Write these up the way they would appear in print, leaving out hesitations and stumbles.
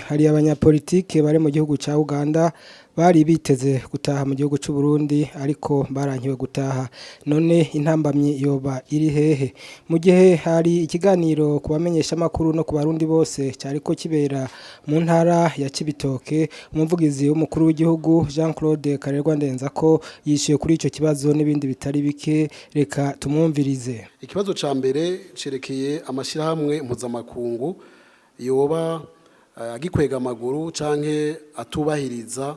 hari abanyapolitike bari mu gihugu ca Uganda bari biteze gutaha mu gihugu c'u Burundi ariko barankiwe gutaha. None intambamyi yoba iri hehe? Mu gihe hari ikiganiro kubamenyesha makuru no ku barundi bose cyariko kibera mu ntara ya Cibitoke, umuvugizi w'umukuru w'igihugu Jean-Claude Karerwa Ndenzako yishuye kuri ico kibazo n'ibindi bitari bike, reka tumwumvirize. Ikibazo ca mbere cerekeye amashirahamwe mpuzamakungu yoba agikwega amaguru canke atubahiriza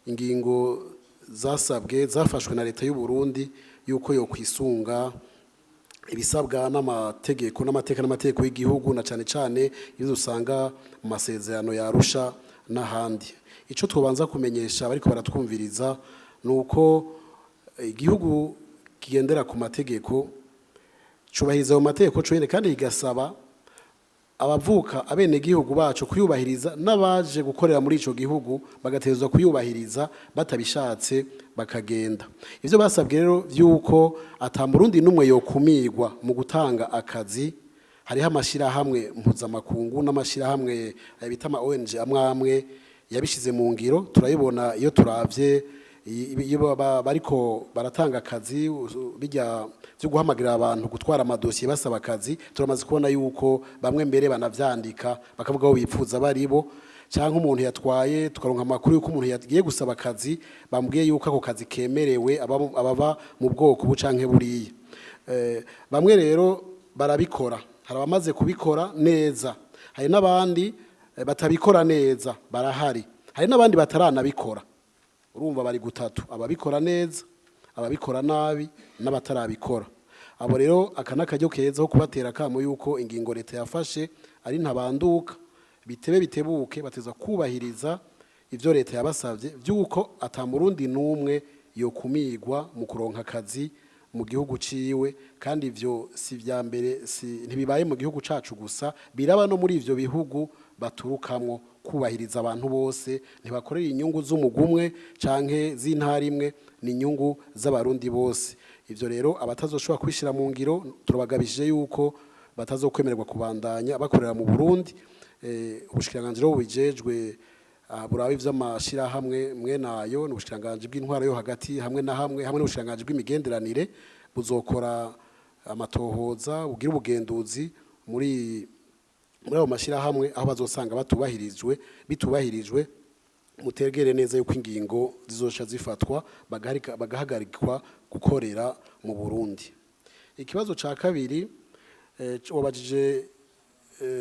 ingingo zasabwe zafashwe na leta y'u Burundi yuko yo kwisunga ibisabwa n'amategeko y'igihugu na cane cane izo usanga mu masezerano ya Arusha n'ahandi. Ico twobanza kumenyesha bariko baratwumviriza nuko igihugu kigendera ku mategeko cubahiriza mu mategeko cwene kandi igasaba abavuka abene gihugu bacu kuyubahiriza n'abaje gukorera muri ico gihugu bagatezwa kuyubahiriza batabishatse bakagenda. Ivyo basabwe rero vyuko ata Burundi numwe yokumirwa mu gutanga akazi. Hariho amashirahamwe mpuzamakungu n'amashirahamwe bita ama ONG amwamwe yabishize mu ngiro, turayibona iyo turavye iyo bariko baratanga akazi bijya byo guhamagira abantu gutwara amadosiye basaba akazi. Turamaze kubona yuko bamwe mbere banavyandika bakavuga aho bipfuza baribo, canke umuntu yatwaye tukaronka amakuru yuko umuntu yagiye gusaba akazi bambwiye yuko ako kazi kemerewe ababa mu bwoko bucanke buriye. Bamwe rero barabikora, hari abamaze kubikora neza, hari n'abandi batabikora neza barahari, hari n'abandi bataranabikora. Urumva bari gutatu: ababikora neza, ababikora nabi n'abatarabikora. Abo rero akanakajyo keza ho kubatera kamo yuko ingingo leta yafashe ari ntabanduka, bitebuke bateza kubahiriza ivyo leta yabasavye vyuko ata Murundi numwe yokumigwa mu kuronka akazi mu gihugu ciwe. Kandi ivyo si vya mbere, ntibibaye mu gihugu cacu gusa, biraba no muri ivyo bihugu baturukamwo. Kubahiriza abantu bose, ntibakorera inyungu z'umugumwe canke z'intara imwe, ni inyungu z'abarundi bose. Ivyo rero abatazoshobora kwishira mu ngiro turabagabishije yuko batazokwemererwa kubandanya bakorera mu Burundi. Ubushikiranganje bubijejwe burabe vy'amashirahamwe mwe nayo n'ubushikiranganje bw'intwaro yo hagati hamwe n'ubushikiranganje bw'imigenderanire buzokora amatohoza bugira ubugenduzi muri abo mashirahamwe aho bazosanga bitubahirijwe mutegere neza yuko ingingo zizosha zifatwa bagahagarikwa gukorera mu Burundi. Ikibazo ca kabiri wabajije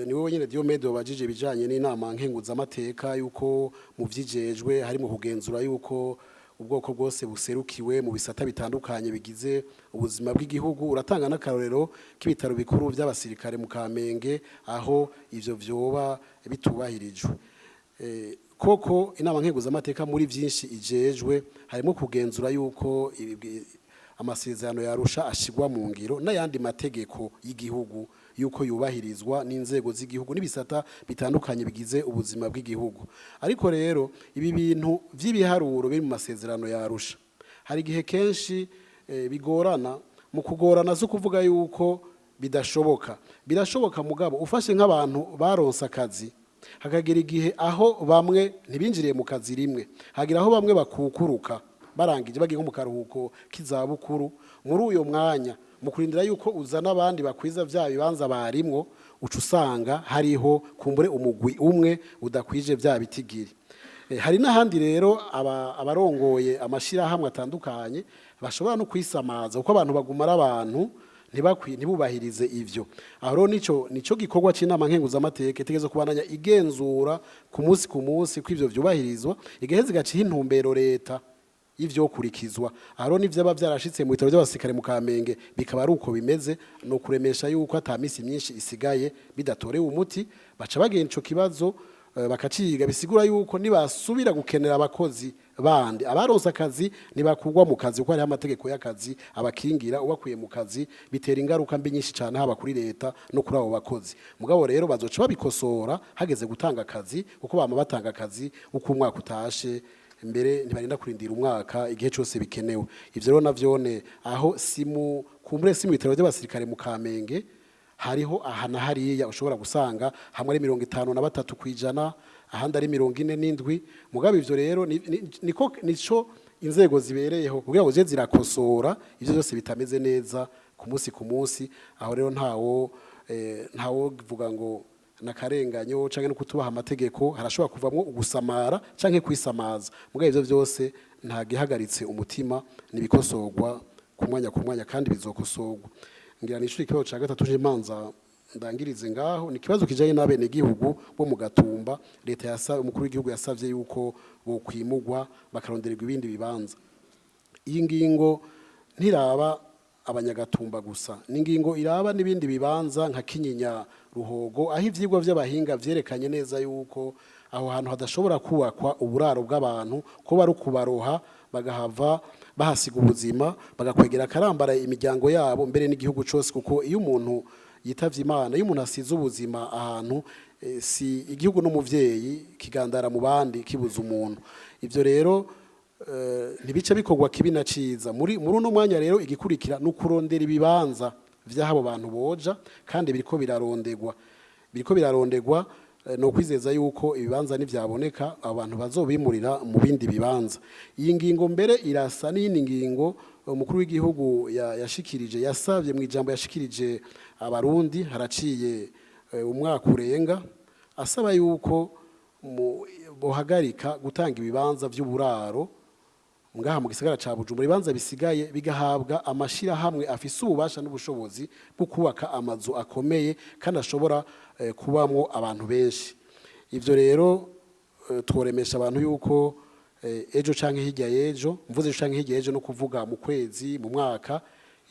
ni wowe nyene Diomede wabajije bijanye n'inama nkenguza amateka yuko mu vyijejwe harimo kugenzura yuko ubwoko bwose buserukiwe mu bisata bitandukanye bigize ubuzima bw'igihugu. Uratanga n'akarorero k'ibitaro bikuru by'abasirikare mu Kamenge aho ivyo vyoba bitubahirijwe. Koko inama nkenguza amateka muri vyinshi ijejwe harimo kugenzura yuko amasezerano ya Arusha ashigwa mu ngiro n'ayandi mategeko y'igihugu yuko yubahirizwa n'inzego z'igihugu n'ibisata bitandukanye bigize ubuzima bw'igihugu. Ariko rero ibi bintu vy'ibiharuro biri mu masezerano ya Arusha hari igihe kenshi bigorana. Mu kugorana zo kuvuga yuko bidashoboka, birashoboka mugabo ufashe nk'abantu baronsa akazi hakagira igihe aho bamwe ntibinjiriye mu kazi rimwe, hagira aho bamwe bakukuruka barangije bagiye mu karuhuko k'izabukuru. Muri uyo mwanya mu kurindira yuko uzana abandi bakwiza vya bibanza barimwo, uca usanga hariho kumbure umugwi umwe udakwije vya bitigiri. Hari n'ahandi rero abarongoye amashirahamwe atandukanye bashobora no kwisamaza kuko abantu bagumara abantu ntibubahirize ivyo. Aho nico gikorwa c'inama nkenguza amateka itegezo kubandanya igenzura ku munsi kw'ivyo vyubahirizwa, igaheza igaciha intumbero leta ivyo kurikizwa. Aho nivyaba vyarashitse mu bitaro by'abasirikare mu Kamenge bikaba ari uko bimeze, no kuremesha yuko ata misi myinshi isigaye bidatorewe umuti, baca bagenda ico kibazo bakaciga. Bisigura yuko nibasubira gukenera abakozi bandi abaronsa akazi nibakugwa mu kazi kuko hari amategeko y'akazi abakingira. Ubakuye mu kazi bitera ingaruka mbi nyinshi cyane haba kuri leta no kuri abo bakozi. Mugabo rero bazoca babikosora hageze gutanga akazi kuko bama batanga akazi uko umwaka utashe, mbere ntibarinda kurindira umwaka igihe cyose bikenewe. Ivyo rero navyone aho kumbure simu bitaro by'abasirikare mu Kamenge hariho aha na hariya ushobora gusanga hamwe ari 53% ahandi ari 47 mugabe ivyo rero nico inzego zibereyeho kugira ngo je zirakosora ivyo byose bitameze neza ku munsi aho rero ntawo vuga ngo nakarenganyo canke no kutubaha amategeko harashobora kuvamwo ugusamara canke kwisamaza mugabe ivyo byose nta gihagaritse umutima nibikosorwa ku mwanya kandi bizokosorwa ngira nishuri kibazo ca gatatu je manza ndangirize ngaho ni kibazo kijanye n'abene gihugu bo mu Gatumba leta yasa umukuru w'igihugu yasavye yuko bo kwimugwa bakarondererwa ibindi bibanza iyi ngingo ntiraba abanyagatumba gusa n'ingingo iraba n'ibindi bibanza nka Kinyinya Ruhogo aho ivyigwa vy'abahinga vyerekanye neza yuko aho hantu hadashobora kubakwa uburaro bw'abantu ko bari kubaroha bagahava bahasiga ubuzima bagakwegera karambara imiryango yabo mbere n'igihugu cyose kuko iyo umuntu yitavye Imana iyo umuntu asize ubuzima ahantu si igihugu n'umuvyeyi kigandara mu bandi kibuza umuntu ivyo rero ntibice bikorwa kibi na ciza muri uno mwanya rero igikurikira n'ukurondera ibibanza vy'abo bantu boja kandi biriko birarondegwa no kwizeza yuko ibibanza nivyaboneka abantu bazobimurira mu bindi bibanza iyi ngingo mbere irasa n'indi ngingo umukuru w'igihugu yashikirije yasavye mu ijambo yashikirije abarundi haraciye umwaka urenga asaba yuko bohagarika gutanga ibibanza vy'uburaro ngaha mu gisagara ca Bujumbura ibibanza bisigaye bigahabwa amashira hamwe afise ububasha n'ubushobozi bwo kubaka amazu akomeye kandi ashobora kubamwo abantu benshi ivyo rero tworemesha abantu yuko ejo canke hirya yejo mvuze canke hirya yejo no kuvuga mu kwezi mu mwaka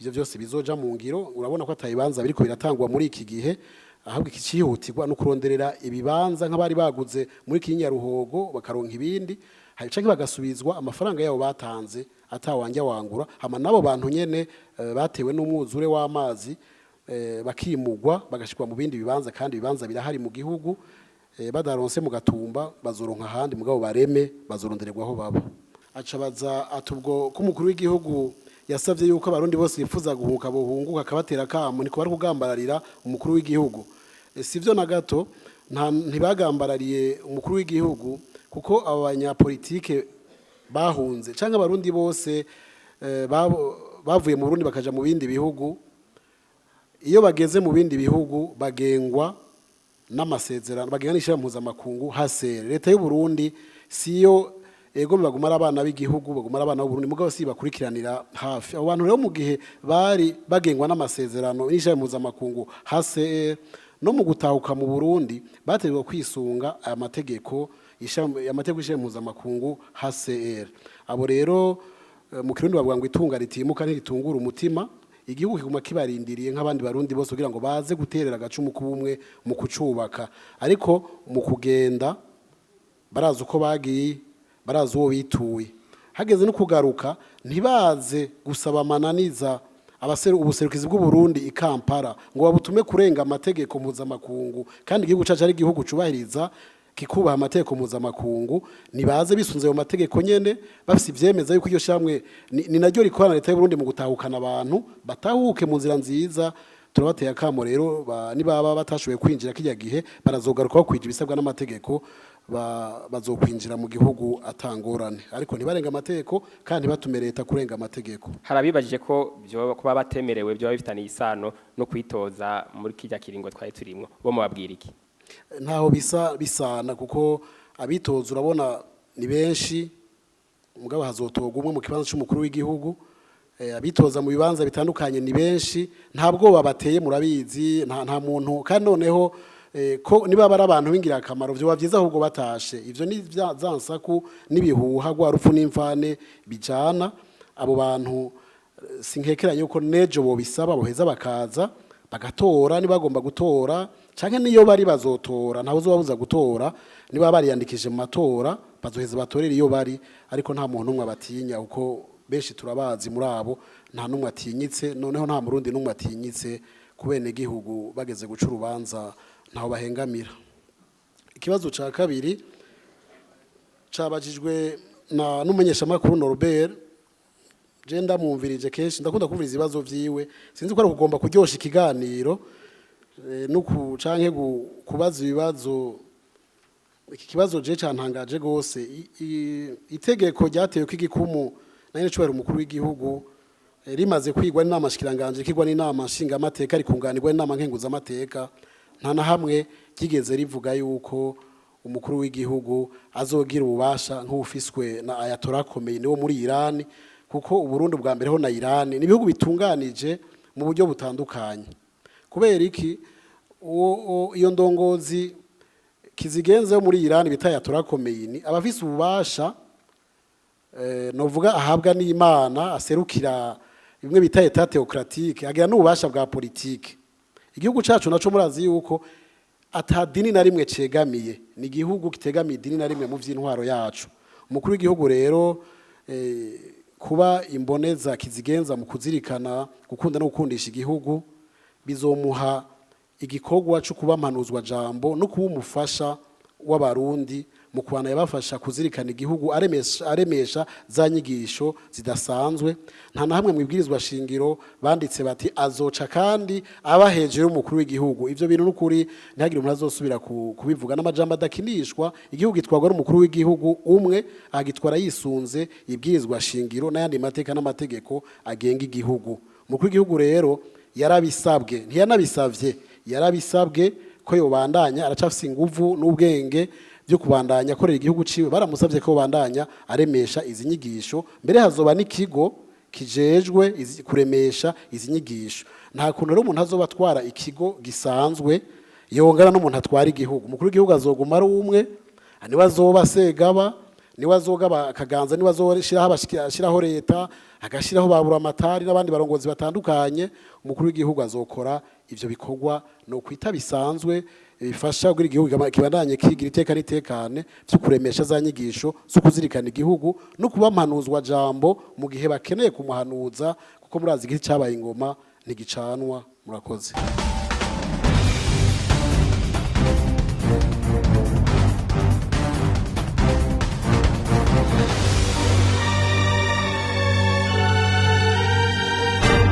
ivyo byose bizoja mu ngiro urabona ko atayibanza biriko biratangwa muri iki gihe ahabwa ikicihutirwa no kuronderera ibibanza nk'abari baguze muri Kinyinya Ruhogo bakaronka ibindi canke bagasubizwa amafaranga yabo batanze atawanja wangura hama nabo bantu nyene batewe n'umwuzure w'amazi bakimugwa bagashikwa mu bindi bibanza kandi ibibanza birahari mu gihugu badaronse mu Gatumba bazoronka handi mugabo bareme bazorondererwaho baba acabaza atubwo ko umukuru w'igihugu yasavye yuko abarundi bose bifuza guhunguka bohunguka akabatera kamo niko bari kugambararira umukuru w'igihugu sivyo na gato ntibagambarariye umukuru w'igihugu kuko abanyapolitike bahunze canke abarundi bose bavuye mu Burundi bakaja mu bindi bihugu iyo bageze mu bindi bihugu bagengwa n'amasezerano bagengwa n'ishira mpuzamakungu hasere leta y'u Burundi siyo ego bagumara abana b'igihugu bagumara abana b'u Burundi mugabo si bakurikiranira hafi abo bantu rero mu gihe bari bagengwa n'amasezerano n'ishira mpuzamakungu hasere no mu gutahuka mu Burundi bategwa kwisunga aya mategeko amategeko y'ishira mpuzamakungu HCR abo rero mu Kirundi bavuga ngo itunga ritimuka ntiritungura umutima igihugu kiguma kibarindiriye nk'abandi barundi bose kugira ngo baze guterera agacumu kubumwe mu kucubaka ariko mu kugenda barazi uko bagiye barazi uwo bituye hageze no kugaruka ntibaze gusaba amananiza ubuserukizi bw'u Burundi i Kampala ngo babutume kurenga amategeko mpuzamakungu kandi igihugu cacu ari igihugu cubahiriza kikubaha amategeko mpuzamakungu nibaze bisunze ayo mategeko nyene bafise ivyemeza yuko iryo shamwe ni naryo rikorana leta y'u Burundi mu gutahukana abantu batahuke mu nzira nziza turabateye akamo rero nibaba batashoboye kwinjira kijya gihe barazogaruka bakwije ibisabwa n'amategeko bazokwinjira mu gihugu atangorane ariko ntibarenga amategeko kandi batume leta kurenga amategeko harabibajije ko byo kuba batemerewe byo bifitaniye isano no kwitoza muri kijya kiringo twari turimwo bo mubabwira iki ntaho bisana kuko abitoza urabona ni benshi mugabo hazotoga umwe mu kibanza cy'umukuru w'igihugu abitoza mu bibanza bitandukanye ni benshi ntabwo babateye murabizi nta muntu kandi noneho ko niba bari abantu bingira akamaro byo bavyiza ahubwo batashe ivyo ni zansaku nibihuha gwa rupfu n'imfane bijana abo bantu sinkekeranye uko nejo bo bisaba boheza bakaza bagatora nibagomba gutora canke niyo bari bazotora ntawe uzobabuza gutora niba bari yandikije mu matora bazoheza batorera iyo bari ariko nta muntu umwe batinya uko benshi turabazi muri abo nta numwe atinyitse noneho nta murundi numwe atinyitse kubene gihugu bageze guca urubanza ntaho bahengamira ikibazo ca kabiri cabajijwe n'umumenyesha makuru Norbert je ndamwumvirije kenshi ndakunda kumviriza ibibazo vyiwe sinzi ko ari kugomba kuryosha ikiganiro no canke kubaza ibibazo iki kibazo je cantangaje gose itegeko ryatewe ko igikumu nanye cubera umukuru w'igihugu rimaze kwigwa n'inama shikiranganje kigwa n'inama nshinga amateka rikunganirwa n'inama nkenguza amateka nta na hamwe kigeze rivuga yuko umukuru w'igihugu azogira ububasha nk'ufiswe na Ayatollah Khomeini wo muri Iran kuko Uburundi bwa mbere ho na Iran ni ibihugu bitunganije mu buryo butandukanye kubera iki iyo ndongozi kizigenze muri Iran bita Ayatollah Khomeini abafise ububasha novuga ahabwa n'Imana aserukira bimwe bita etat theocratique agira n'ububasha bwa politique igihugu cacu naco murazi yuko atadini na rimwe cegamiye ni igihugu kitegamiye idini na rimwe mu vy'intwaro yacu umukuru w'igihugu rero kuba imboneza kizigenza mu kuzirikana gukunda no gukundisha igihugu bizomuha igikorwa cyo kuba mpanuzwa jambo no kuba umufasha w'abarundi mu kubana yabafasha kuzirikana igihugu aremesha za nyigisho zidasanzwe nta na hamwe mwibwirizwa shingiro banditse bati azoca kandi aba hejuru y'umukuru w'igihugu ivyo bintu n'ukuri ntihagire umuntu azosubira kubivuga n'amajambo adakinishwa igihugu gitwarwa n'umukuru w'igihugu umwe agitwara yisunze ibwirizwa shingiro n'ayandi mateka n'amategeko agenga igihugu umukuru w'igihugu rero yarabisabwe ntiyanabisavye yarabisabwe ko yobandanya aracafise inguvu n'ubwenge byo kubandanya akorera igihugu ciwe baramusavye ko bandanya aremesha izi nyigisho mbere hazoba n'ikigo kijejwe kuremesha izi nyigisho nta kuntu rero umuntu azoba atwara ikigo gisanzwe yongana n'umuntu atwara igihugu umukuru w'igihugu azoguma ari umwe niwe azoba segaba niwe azogaba akaganza niwe azoshiraho leta agashiraho babura amatari n'abandi barongozi batandukanye umukuru w'igihugu azokora ivyo bikorwa no kwita bisanzwe bifasha kugira igihugu kibandanye kigira iteka n'itekane cyo kuremesha za nyigisho zo kuzirikana igihugu no kubampanuzwa jambo mu gihe bakeneye kumuhanuza kuko murazi igihe cyabaye ingoma ntigicanwa murakoze